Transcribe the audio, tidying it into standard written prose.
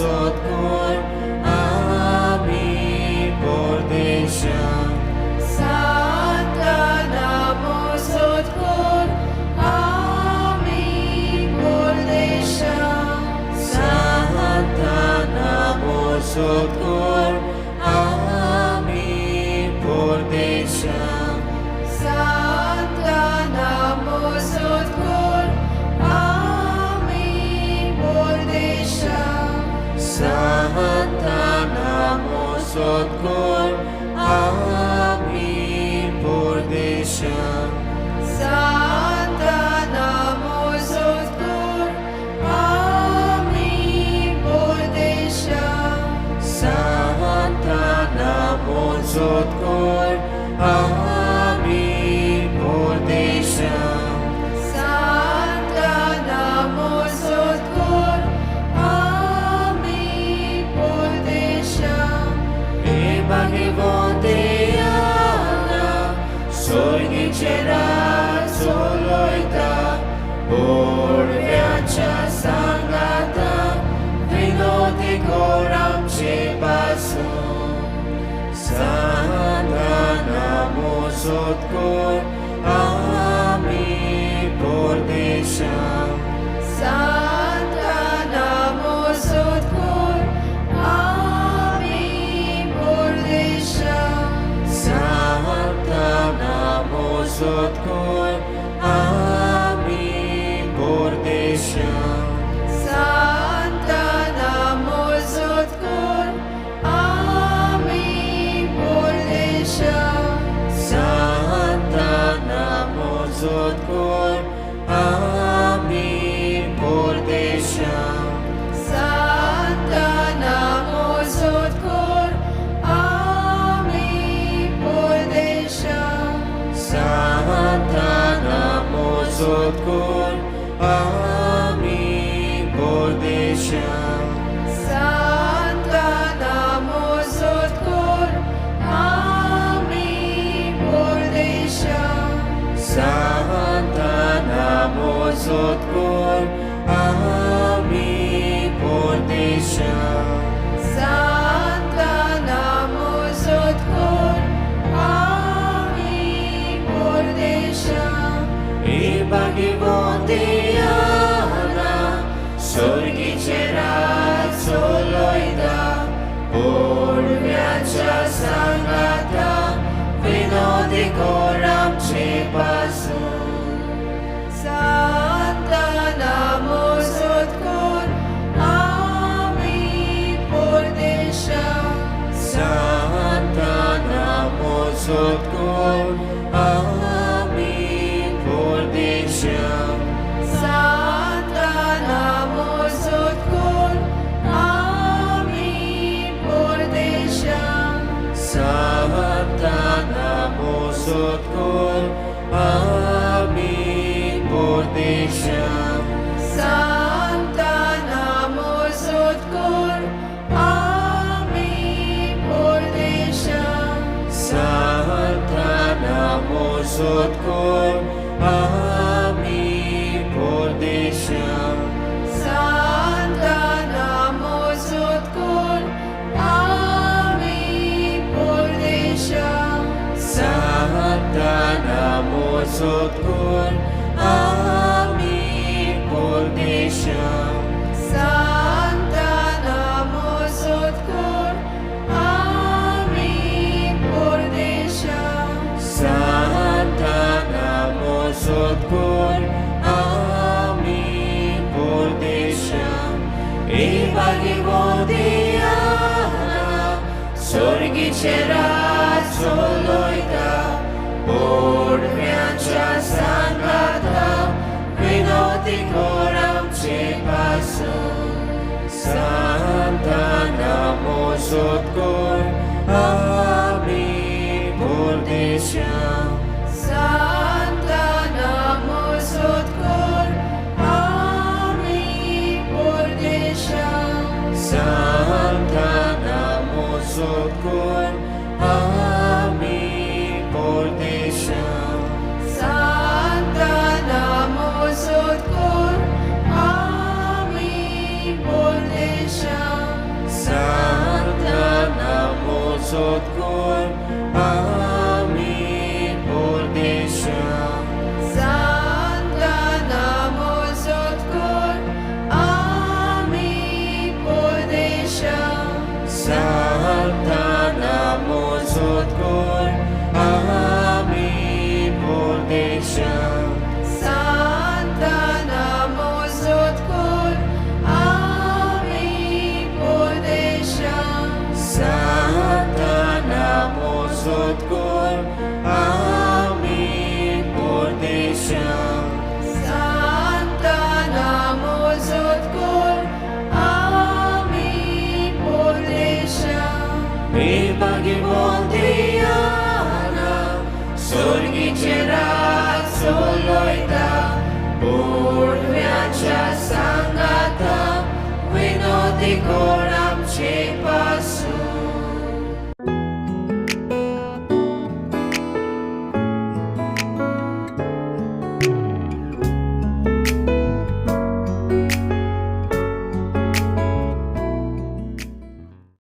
Sotkor, Ami Pordesham. Santa Namo Sotkor, Ami Pordesham. Santa Namo Sotkor, Ami Pordesham. Santa Namo Sotkor, Ami Pordesham. Santa Namo Sotkor, Ami Pordesham. Santa Namo Sotkor, Ami Pordesham. Santa Namo Sotkor, Ami Pordesham. Santa Namo Sotkor, Ami Pordesham. Ebagivonteana, Sorgichera, Soloita, Borviacha Sangata, Vinoti Koram Chepasum. Santa Namo Sotkor, Ami Pordesham. Santa Namo Sotkor, Ami Pordesham. Santa Namo Sotkor, Ami Pordesham. Santa Namo Sotkor, Ami Pordesham. Santa Namo Sotkor, Ami Pordesham. Santa Namo Sotkor, Ami Pordesham. Santa Namo Sotkor, Ami Pordesham. Santa Namo Sotkor, Ami Pordesham. Santa Namo Sotkor, Ami Pordesham. Santa Namo Sotkor, Ami Pordesham. Ebagivonteana, Sorgichera, Soloida, Borviacha Sangata, Vinoti Koram Chepasum. Santa Namo Sotkor, Ami Pordesham. Santa Namo Sotkor, Ami Pordesham. Santa Namo Sotkor, Ami Pordesham. Santa Namo Sotkor, Ami Pordesham. Santa Namo Sotkor, Ami Pordesham. Santa Namo Sotkor, Ami Pordesham. Santa Namo Sotkor, Ami Pordesham. Santa Namo Sotkor, Ami Pordesham. Santa Namo Sotkor, Ami Pordesham. Santa Namo Sotkor, Ami Pordesham. Ebagivonteana, Sorgichera, Soloita, Borviacha Sangata, Vinoti Koram Chepasum. Santa Namo Sotkor, Ami Pordesham. Santa Namo Sotkor, Ami Pordesham. Santa Namo Sotkor, Ami Pordesham. Santa Namo Sotkor, Ami Pordesham. Santa Namus ut cor ami pordesha. Santa Namus ut cor ami pordesha. Santa Namus ut cor ami pordesha. Santa Namus ut cor ami pordesha. Ibagi Montiana, Surgi Cerat Soloita, Purviacha Sangata, Vinoti Koram Chepa